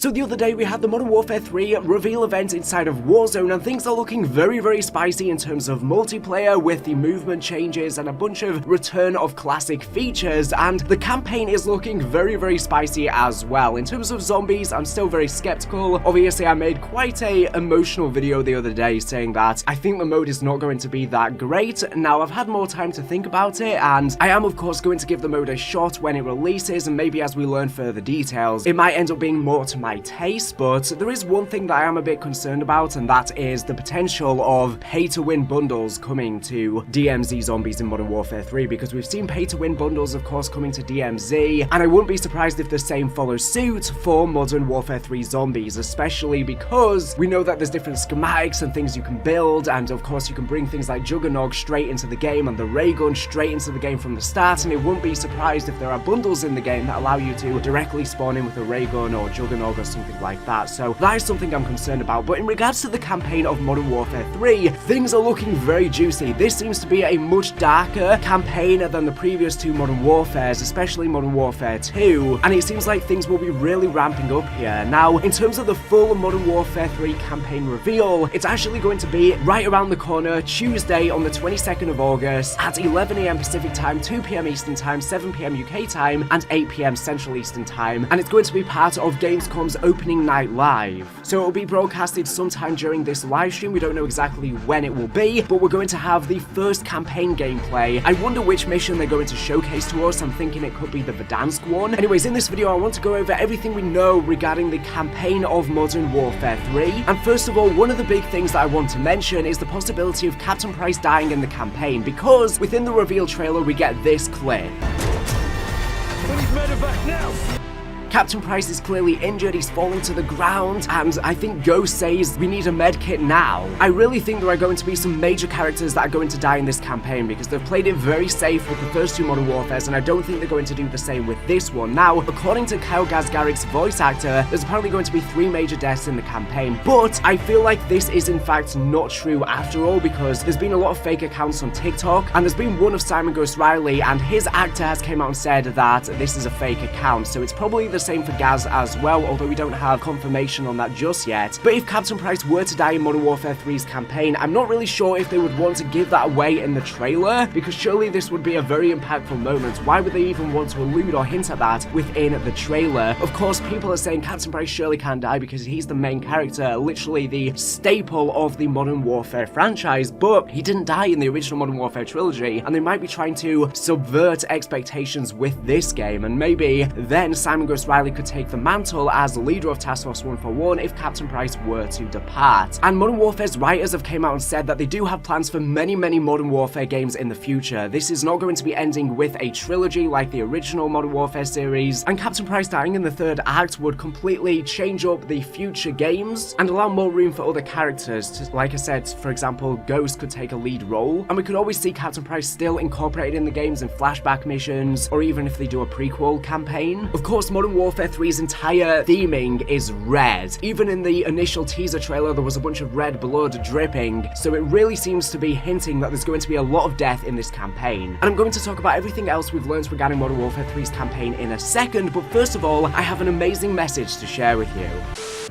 So the other day we had the Modern Warfare 3 reveal event inside of Warzone, and things are looking very spicy in terms of multiplayer with the movement changes and a bunch of return of classic features, and the campaign is looking very spicy as well. In terms of zombies, I'm still very skeptical. Obviously, I made quite a emotional video the other day saying that I think the mode is not going to be that great. Now, I've had more time to think about it, and I am of course going to give the mode a shot when it releases, and maybe as we learn further details, it might end up being more to my taste. But there is one thing that I am a bit concerned about, and that is the potential of pay-to-win bundles coming to DMZ Zombies in Modern Warfare 3, because we've seen pay-to-win bundles of course coming to DMZ, and I wouldn't be surprised if the same follows suit for Modern Warfare 3 Zombies, especially because we know that there's different schematics and things you can build, and of course you can bring things like Juggernog straight into the game and the ray gun straight into the game from the start, and it wouldn't be surprised if there are bundles in the game that allow you to directly spawn in with a ray gun or Juggernog or something like that. So that is something I'm concerned about. But in regards to the campaign of Modern Warfare 3, things are looking very juicy. This seems to be a much darker campaign than the previous two Modern Warfares, especially Modern Warfare 2, and it seems like things will be really ramping up here. Now, in terms of the full Modern Warfare 3 campaign reveal, it's actually going to be right around the corner, Tuesday on the 22nd of August at 11 AM Pacific Time, 2 PM Eastern Time, 7 PM UK Time, and 8 PM Central Eastern Time, and it's going to be part of Gamescom's opening night live. So it will be broadcasted sometime during this live stream. We don't know exactly when it will be, but we're going to have the first campaign gameplay. I wonder which mission they're going to showcase to us. I'm thinking it could be the Verdansk one. Anyways, in this video I want to go over everything we know regarding the campaign of Modern Warfare 3, and first of all, one of the big things that I want to mention is the possibility of Captain Price dying in the campaign, because within the reveal trailer we get this clip. We need medevac now! Captain Price is clearly injured, he's falling to the ground, and I think Ghost says we need a med kit now. I really think there are going to be some major characters that are going to die in this campaign, because they've played it very safe with the first two Modern Warfares, and I don't think they're going to do the same with this one. Now, according to Kyle Gazgarik's voice actor, there's apparently going to be 3 major deaths in the campaign, but I feel like this is in fact not true after all, because there's been a lot of fake accounts on TikTok, and there's been one of Simon Ghost Riley, and his actor has came out and said that this is a fake account, so it's probably the same for Gaz as well, although we don't have confirmation on that just yet. But if Captain Price were to die in Modern Warfare 3's campaign, I'm not really sure if they would want to give that away in the trailer, because surely this would be a very impactful moment. Why would they even want to allude or hint at that within the trailer? Of course, people are saying Captain Price surely can't die because he's the main character, literally the staple of the Modern Warfare franchise, but he didn't die in the original Modern Warfare trilogy, and they might be trying to subvert expectations with this game, and maybe then Simon Ghost Riley could take the mantle as leader of Task Force 141 if Captain Price were to depart. And Modern Warfare's writers have came out and said that they do have plans for many Modern Warfare games in the future. This is not going to be ending with a trilogy like the original Modern Warfare series, and Captain Price dying in the 3rd act would completely change up the future games and allow more room for other characters to, like I said, for example, Ghost could take a lead role, and we could always see Captain Price still incorporated in the games in flashback missions, or even if they do a prequel campaign. Of course, Modern Warfare 3's entire theming is red. Even in the initial teaser trailer there was a bunch of red blood dripping, so it really seems to be hinting that there's going to be a lot of death in this campaign. And I'm going to talk about everything else we've learned regarding Modern Warfare 3's campaign in a second, but first of all, I have an amazing message to share with you.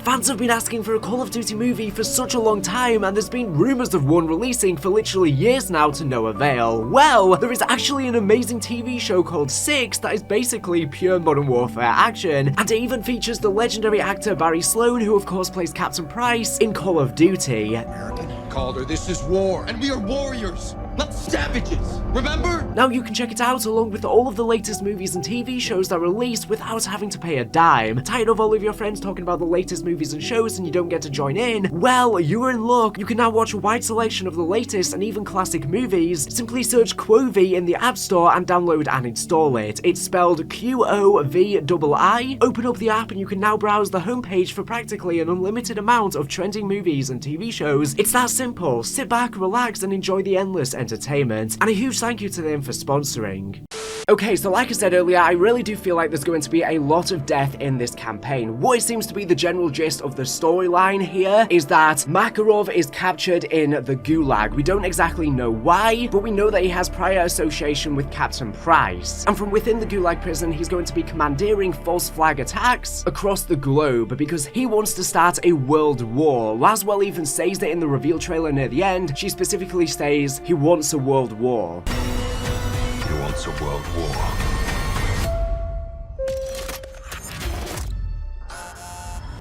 Fans have been asking for a Call of Duty movie for such a long time, and there's been rumours of one releasing for literally years now to no avail. Well, there is actually an amazing TV show called 6 that is basically pure Modern Warfare action, and it even features the legendary actor Barry Sloan, who of course plays Captain Price in Call of Duty. American Calder, this is war, and we are warriors, not savages, remember? Now you can check it out along with all of the latest movies and TV shows that are released without having to pay a dime. Tired of all of your friends talking about the latest movies and shows and you don't get to join in? Well, you're in luck. You can now watch a wide selection of the latest and even classic movies. Simply search Quovi in the App Store and download and install it. It's spelled Quovii. Open up the app and you can now browse the homepage for practically an unlimited amount of trending movies and TV shows. It's that simple. Sit back, relax, and enjoy the endless entertainment. And a huge thank you to them for sponsoring. Okay, so like I said earlier, I really do feel like there's going to be a lot of death in this campaign. What it seems to be the general gist of the storyline here is that Makarov is captured in the Gulag. We don't exactly know why, but we know that he has prior association with Captain Price. And from within the Gulag prison, he's going to be commandeering false flag attacks across the globe because he wants to start a world war. Laswell even says that in the reveal trailer near the end. She specifically says he wants a world war. He wants a world war.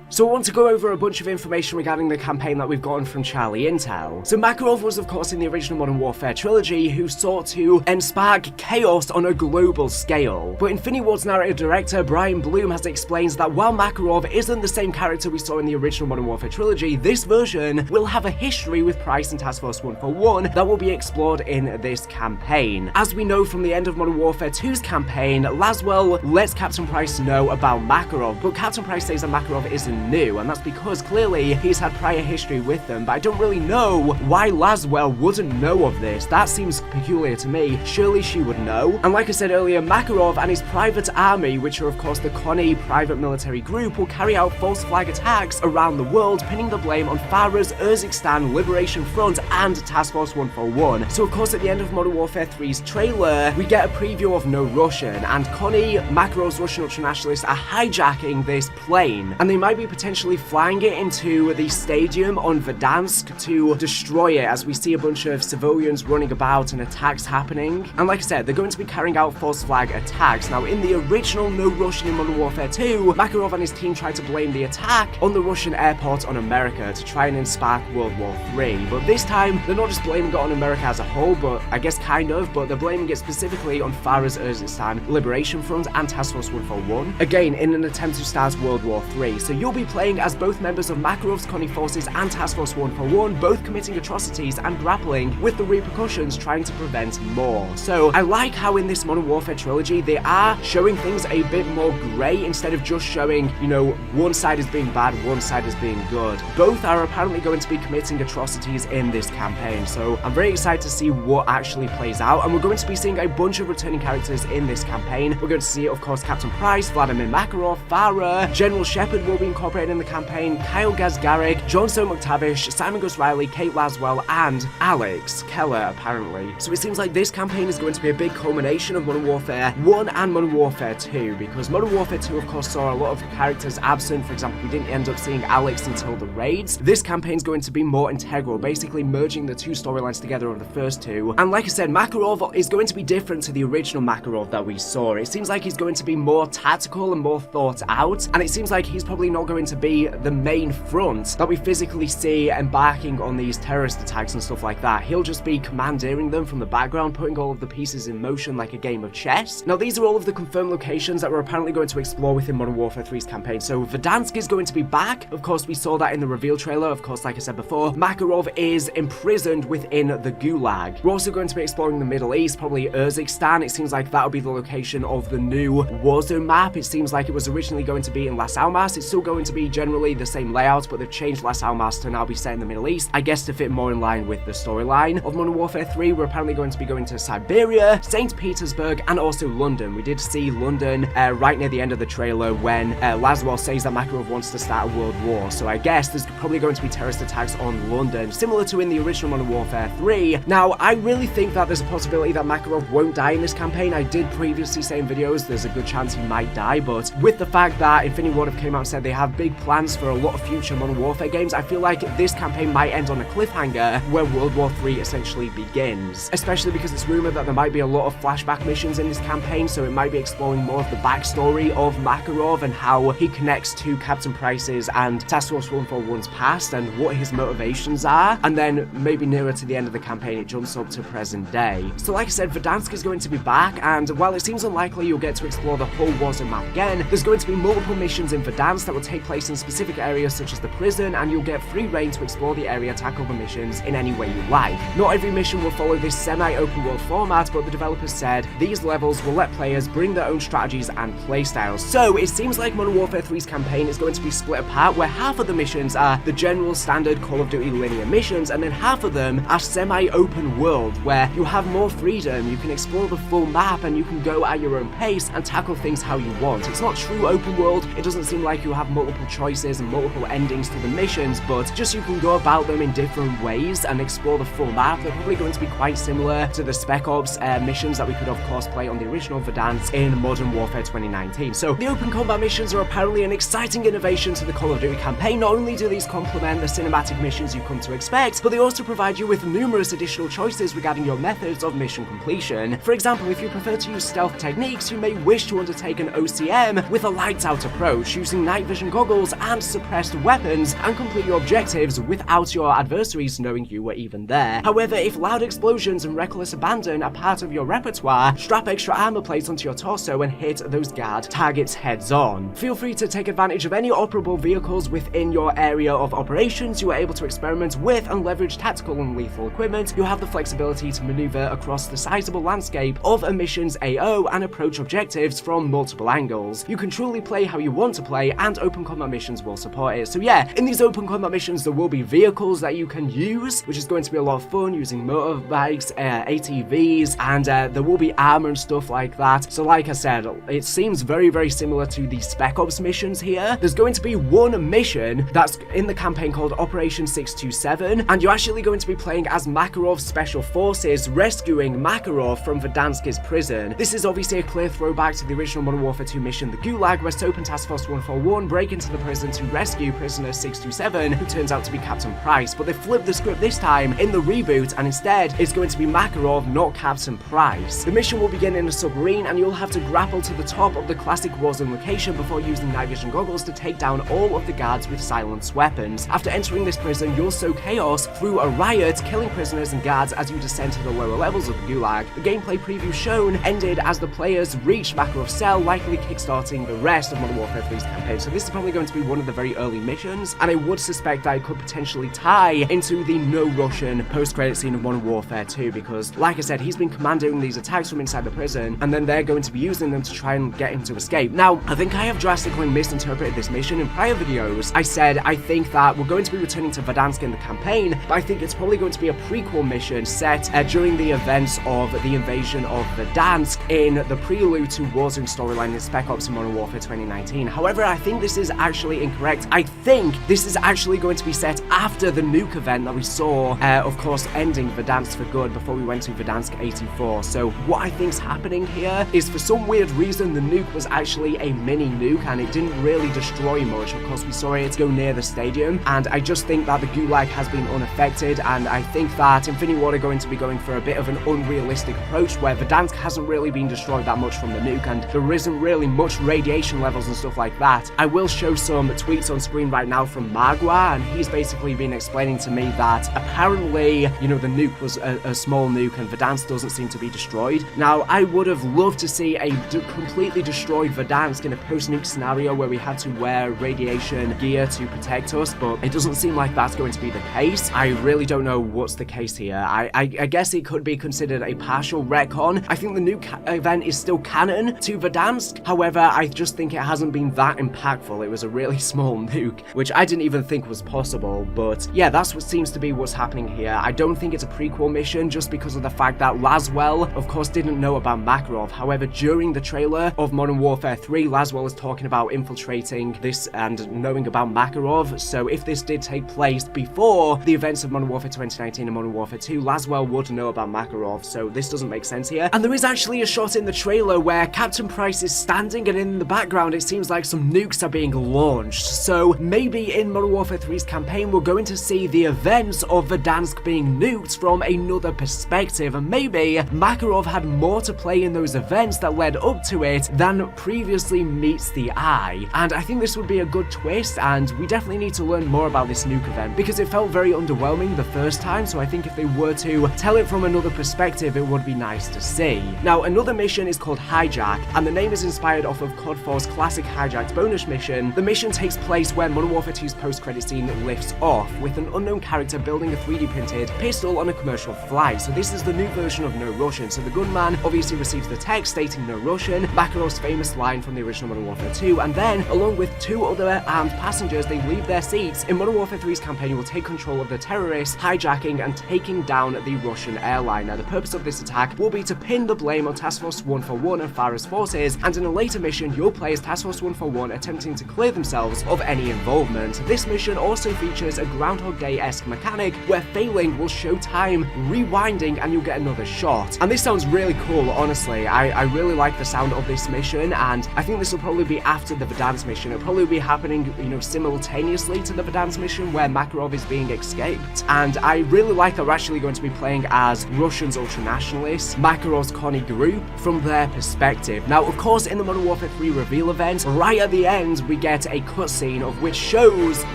So I want to go over a bunch of information regarding the campaign that we've gotten from Charlie Intel. So Makarov was of course in the original Modern Warfare trilogy who sought to spark chaos on a global scale. But Infinity Ward's narrative director Brian Bloom has explained that while Makarov isn't the same character we saw in the original Modern Warfare trilogy, this version will have a history with Price and Task Force 141 that will be explored in this campaign. As we know from the end of Modern Warfare 2's campaign, Laswell lets Captain Price know about Makarov, but Captain Price says that Makarov isn't new, and that's because clearly he's had prior history with them, but I don't really know why Laswell wouldn't know of this. That seems peculiar to me. Surely she would know. And like I said earlier, Makarov and his private army, which are of course the Konni private military group, will carry out false flag attacks around the world, pinning the blame on Farah's Urzikstan Liberation Front and Task Force 141. So of course at the end of Modern Warfare 3's trailer, we get a preview of No Russian, and Konni, Makarov's Russian ultranationalists, are hijacking this plane, and they might be potentially flying it into the stadium on Verdansk to destroy it, as we see a bunch of civilians running about and attacks happening. And like I said, they're going to be carrying out false flag attacks. Now in the original No Russian in Modern Warfare 2, Makarov and his team tried to blame the attack on the Russian airport on America to try and spark World War III. But this time, they're not just blaming it on America as a whole, but I guess kind of, but they're blaming it specifically on Farah's Urzikstan Liberation Front and Task Force 141, again in an attempt to start World War III. So you'll be playing as both members of Makarov's Konni forces and Task Force 141, both committing atrocities and grappling with the repercussions, trying to prevent more. So I like how in this Modern Warfare trilogy they are showing things a bit more grey instead of just showing, you know, one side as being bad, one side as being good. Both are apparently going to be committing atrocities in this campaign, so I'm very excited to see what actually plays out, and we're going to be seeing a bunch of returning characters in this campaign. We're going to see, of course, Captain Price, Vladimir Makarov, Farah, General Shepard will be incorporated in the campaign, Kyle Gazgarek, John So McTavish, Simon Gus Riley, Kate Laswell, and Alex Keller, apparently. So it seems like this campaign is going to be a big culmination of Modern Warfare 1 and Modern Warfare 2, because Modern Warfare 2, of course, saw a lot of characters absent. For example, we didn't end up seeing Alex until the raids. This campaign is going to be more integral, basically merging the two storylines together of the first two. And like I said, Makarov is going to be different to the original Makarov that we saw. It seems like he's going to be more tactical and more thought out, and it seems like he's probably not going to be the main front that we physically see embarking on these terrorist attacks and stuff like that. He'll just be commandeering them from the background, putting all of the pieces in motion like a game of chess. Now these are all of the confirmed locations that we're apparently going to explore within Modern Warfare 3's campaign. So Verdansk is going to be back. Of course, we saw that in the reveal trailer. Of course, like I said before, Makarov is imprisoned within the Gulag. We're also going to be exploring the Middle East, probably Urzikstan. It seems like that'll be the location of the new Warzone map. It seems like it was originally going to be in Las Almas. It's still going to be generally the same layout, but they've changed Las Almas to now be set in the Middle East, I guess to fit more in line with the storyline of Modern Warfare 3. We're apparently going to be going to Siberia, St. Petersburg, and also London. We did see London right near the end of the trailer when Laswell says that Makarov wants to start a world war, so I guess there's probably going to be terrorist attacks on London, similar to in the original Modern Warfare 3. Now, I really think that there's a possibility that Makarov won't die in this campaign. I did previously say in videos there's a good chance he might die, but with the fact that Infinity Ward have came out and said they have big plans for a lot of future Modern Warfare games, I feel like this campaign might end on a cliffhanger where World War III essentially begins, especially because it's rumored that there might be a lot of flashback missions in this campaign, so it might be exploring more of the backstory of Makarov and how he connects to Captain Price's and Task Force 141's past and what his motivations are, and then maybe nearer to the end of the campaign it jumps up to present day. So like I said, Verdansk is going to be back, and while it seems unlikely you'll get to explore the whole Warzone map again, there's going to be multiple missions in Verdansk that will take placed in specific areas such as the prison, and you'll get free reign to explore the area, tackle the missions in any way you like. Not every mission will follow this semi-open world format, but the developers said these levels will let players bring their own strategies and playstyles. So it seems like Modern Warfare 3's campaign is going to be split apart, where half of the missions are the general standard Call of Duty linear missions, and then half of them are semi-open world, where you have more freedom, you can explore the full map, and you can go at your own pace and tackle things how you want. It's not true open world, it doesn't seem like you have multiple choices and multiple endings to the missions, but just you can go about them in different ways and explore the full map. They're probably going to be quite similar to the Spec Ops missions that we could of course play on the original Verdansk in Modern Warfare 2019. So the open combat missions are apparently an exciting innovation to the Call of Duty campaign. Not only do these complement the cinematic missions you come to expect, but they also provide you with numerous additional choices regarding your methods of mission completion. For example, if you prefer to use stealth techniques, you may wish to undertake an OCM with a lights out approach, using night vision goggles and suppressed weapons, and complete your objectives without your adversaries knowing you were even there. However, if loud explosions and reckless abandon are part of your repertoire, strap extra armor plates onto your torso and hit those guard targets heads on. Feel free to take advantage of any operable vehicles within your area of operations. You are able to experiment with and leverage tactical and lethal equipment. You have the flexibility to maneuver across the sizable landscape of a mission's AO and approach objectives from multiple angles. You can truly play how you want to play, and open combat missions will support it. So yeah, in these open combat missions there will be vehicles that you can use, which is going to be a lot of fun, using motorbikes, ATVs, and there will be armor and stuff like that. So like I said, it seems very similar to the Spec Ops missions here. There's going to be one mission that's in the campaign called Operation 627, and you're actually going to be playing as Makarov's Special Forces, rescuing Makarov from Verdansk's prison. This is obviously a clear throwback to the original Modern Warfare 2 mission, the Gulag, where Soap and Task Force 141 break into the prison to rescue prisoner 627, who turns out to be Captain Price. But they flipped the script this time in the reboot, and instead it's going to be Makarov, not Captain Price. The mission will begin in a submarine, and you'll have to grapple to the top of the classic Warzone location before using night vision goggles to take down all of the guards with silenced weapons. After entering this prison, you'll sow chaos through a riot, killing prisoners and guards as you descend to the lower levels of the Gulag. The gameplay preview shown ended as the players reached Makarov's cell, likely kickstarting the rest of Modern Warfare 3's campaign. So this is probably going to be one of the very early missions, and I would suspect that it could potentially tie into the no Russian post-credit scene of Modern Warfare 2, because like I said, he's been commanding these attacks from inside the prison, and then they're going to be using them to try and get him to escape. Now, I think I have drastically misinterpreted this mission. In prior videos, I said I think that we're going to be returning to Verdansk in the campaign, but I think it's probably going to be a prequel mission set during the events of the invasion of Verdansk in the prelude to Warzone storyline in Spec Ops and Modern Warfare 2019. However, I think this is actually incorrect. I think this is actually going to be set after the nuke event that we saw, of course, ending Verdansk for good before we went to Verdansk 84. So what I think's happening here is, for some weird reason, the nuke was actually a mini nuke and it didn't really destroy much. Of course, we saw it go near the stadium, and I just think that the Gulag has been unaffected, and I think that Infinity Ward are going to be going for a bit of an unrealistic approach, where Verdansk hasn't really been destroyed that much from the nuke, and there isn't really much radiation levels and stuff like that. I will show some tweets on screen right now from Magua, and he's basically been explaining to me that apparently, you know, the nuke was a small nuke and Verdansk doesn't seem to be destroyed. Now, I would have loved to see a completely destroyed Verdansk in a post-nuke scenario where we had to wear radiation gear to protect us, but it doesn't seem like that's going to be the case. I really don't know what's the case here. I guess it could be considered a partial retcon. I think the nuke event is still canon to Verdansk. However, I just think it hasn't been that impactful. It was a really small nuke, which I didn't even think was possible. But yeah, that's what seems to be what's happening here. I don't think it's a prequel mission, just because of the fact that Laswell, of course, didn't know about Makarov. However, during the trailer of Modern Warfare 3, Laswell is talking about infiltrating this and knowing about Makarov. So if this did take place before the events of Modern Warfare 2019 and Modern Warfare 2, Laswell would know about Makarov. So this doesn't make sense here. And there is actually a shot in the trailer where Captain Price is standing, and in the background it seems like some nukes are being launched. So maybe in Modern Warfare 3's campaign we're going to see the events of Verdansk being nuked from another perspective, and maybe Makarov had more to play in those events that led up to it than previously meets the eye. And I think this would be a good twist, and we definitely need to learn more about this nuke event, because it felt very underwhelming the first time. So I think if they were to tell it from another perspective, it would be nice to see. Now, another mission is called Hijack, and the name is inspired off of COD 4's classic Hijacked bonus mission, The mission takes place where Modern Warfare 2's post-credit scene lifts off, with an unknown character building a 3D printed pistol on a commercial flight. So this is the new version of No Russian. So the gunman obviously receives the text stating No Russian, Makarov's famous line from the original Modern Warfare 2, and then, along with 2 other armed passengers, they leave their seats. In Modern Warfare 3's campaign, you will take control of the terrorists, hijacking and taking down the Russian airline. Now, the purpose of this attack will be to pin the blame on Task Force 141 and Farah's forces, and in a later mission, you'll play as Task Force 141 attempting to clear themselves of any involvement. This mission also features a Groundhog Day-esque mechanic where failing will show time rewinding and you'll get another shot. And this sounds really cool, honestly. I really like the sound of this mission, and I think this will probably be after the Verdansk mission. It'll probably be happening, simultaneously to the Verdansk mission where Makarov is being escaped. And I really like that we're actually going to be playing as Russians ultranationalists, Makarov's Konni group, from their perspective. Now, of course, in the Modern Warfare 3 reveal event, right at the end, we get a cutscene of which shows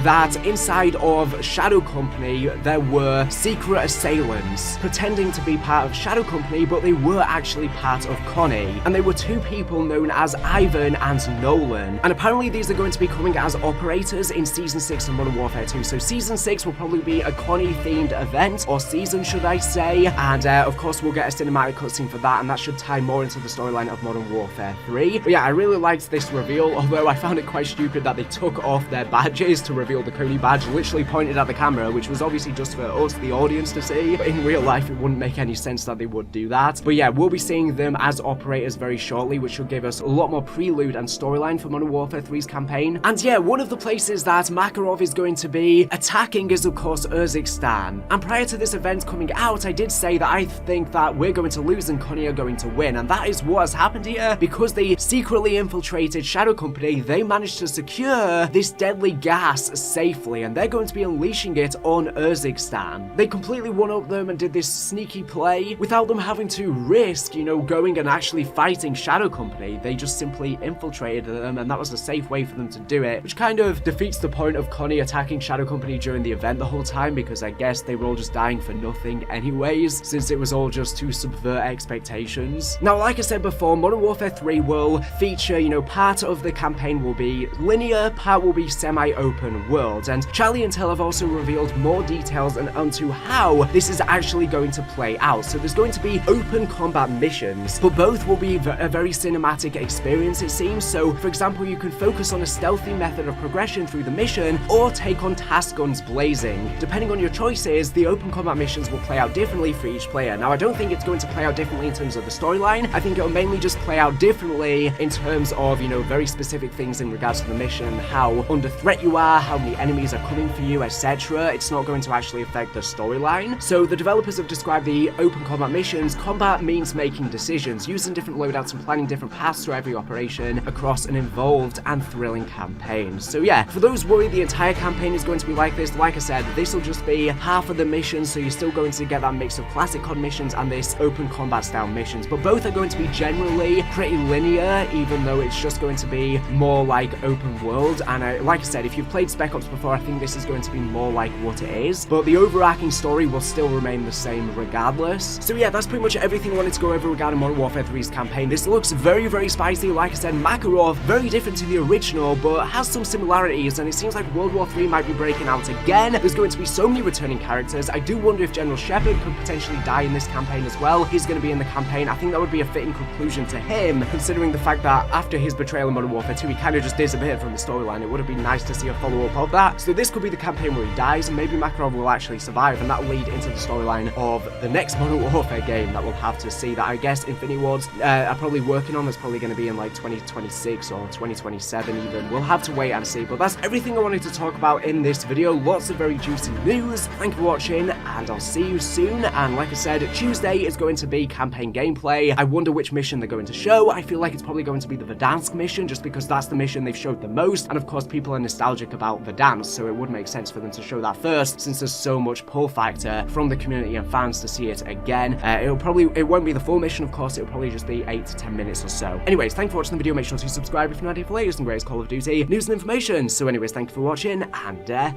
that inside of Shadow Company, there were secret assailants pretending to be part of Shadow Company, but they were actually part of Konni. And they were 2 people known as Ivan and Nolan. And apparently these are going to be coming as operators in Season 6 of Modern Warfare 2. So Season 6 will probably be a Konni-themed event, or season, should I say. And of course, we'll get a cinematic cutscene for that, and that should tie more into the storyline of Modern Warfare 3. But yeah, I really liked this reveal, although I found it quite stupid that they took off their badges to reveal the Konni badge, literally pointed at the camera, which was obviously just for us, the audience, to see. But in real life, it wouldn't make any sense that they would do that. But yeah, we'll be seeing them as operators very shortly, which will give us a lot more prelude and storyline for Modern Warfare 3's campaign. And yeah, one of the places that Makarov is going to be attacking is, of course, Urzikstan. And prior to this event coming out, I did say that I think that we're going to lose and Konni are going to win. And that is what has happened here, because they secretly infiltrated Shadow Company. They managed to secure this deadly gas safely, and they're going to be unleashing it on Urzikstan. They completely one-upped them and did this sneaky play without them having to risk, going and actually fighting Shadow Company. They just simply infiltrated them, and that was a safe way for them to do it, which kind of defeats the point of Konni attacking Shadow Company during the event the whole time, because I guess they were all just dying for nothing anyways, since it was all just to subvert expectations. Now, like I said before, Modern Warfare 3 will feature, part of the campaign will be linear, part will be semi-open world, and Charlie and Tel have also revealed more details onto how this is actually going to play out. So there's going to be open combat missions, but both will be a very cinematic experience, it seems. So, for example, you can focus on a stealthy method of progression through the mission, or take on task guns blazing. Depending on your choices, the open combat missions will play out differently for each player. Now, I don't think it's going to play out differently in terms of the storyline. I think it'll mainly just play out differently in terms of, very specific things in regards to the mission, how under threat you are, how many enemies are coming for you, etc. It's not going to actually affect the storyline. So the developers have described the open combat missions. Combat means making decisions, using different loadouts and planning different paths through every operation across an involved and thrilling campaign. So yeah, for those worried the entire campaign is going to be like this, like I said, this will just be half of the missions, so you're still going to get that mix of classic COD missions and this open combat style missions, but both are going to be generally pretty linear, even though it's just going to be more like open world. And like I said, if you've played Spec Ops before, I think this is going to be more like what it is, but the overarching story will still remain the same regardless. So yeah, that's pretty much everything I wanted to go over regarding Modern Warfare 3's campaign. This looks very, very spicy. Like I said, Makarov, very different to the original, but has some similarities, and it seems like World War 3 might be breaking out again. There's going to be so many returning characters. I do wonder if General Shepard could potentially die in this campaign as well. He's going to be in the campaign. I think that would be a fitting conclusion to him, considering the fact that after his betrayal in Modern Warfare 2, he kind of just disappeared from the storyline. It would have been nice to see a follow-up of that. So this could be the campaign where he dies, and maybe Makarov will actually survive, and that will lead into the storyline of the next Modern Warfare game that we'll have to see, that I guess Infinity Ward's are probably working on. That's probably going to be in like 2026 or 2027 even. We'll have to wait and see, but that's everything I wanted to talk about in this video. Lots of very juicy news. Thank you for watching, and I'll see you soon. And like I said, Tuesday is going to be campaign gameplay. I wonder which mission they're going to show. I feel like it's probably going to be the Verdansk mission, just because that's the mission they've showed the most, and of course people are nostalgic about Verdansk, so it would make sense for them to show that first, since there's so much pull factor from the community and fans to see it again. It won't be the full mission, of course. It'll probably just be 8 to 10 minutes or so. Anyways, thank you for watching the video. Make sure to subscribe if you're not here for latest and greatest Call of Duty news and information. So anyways, thank you for watching, and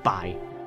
bye.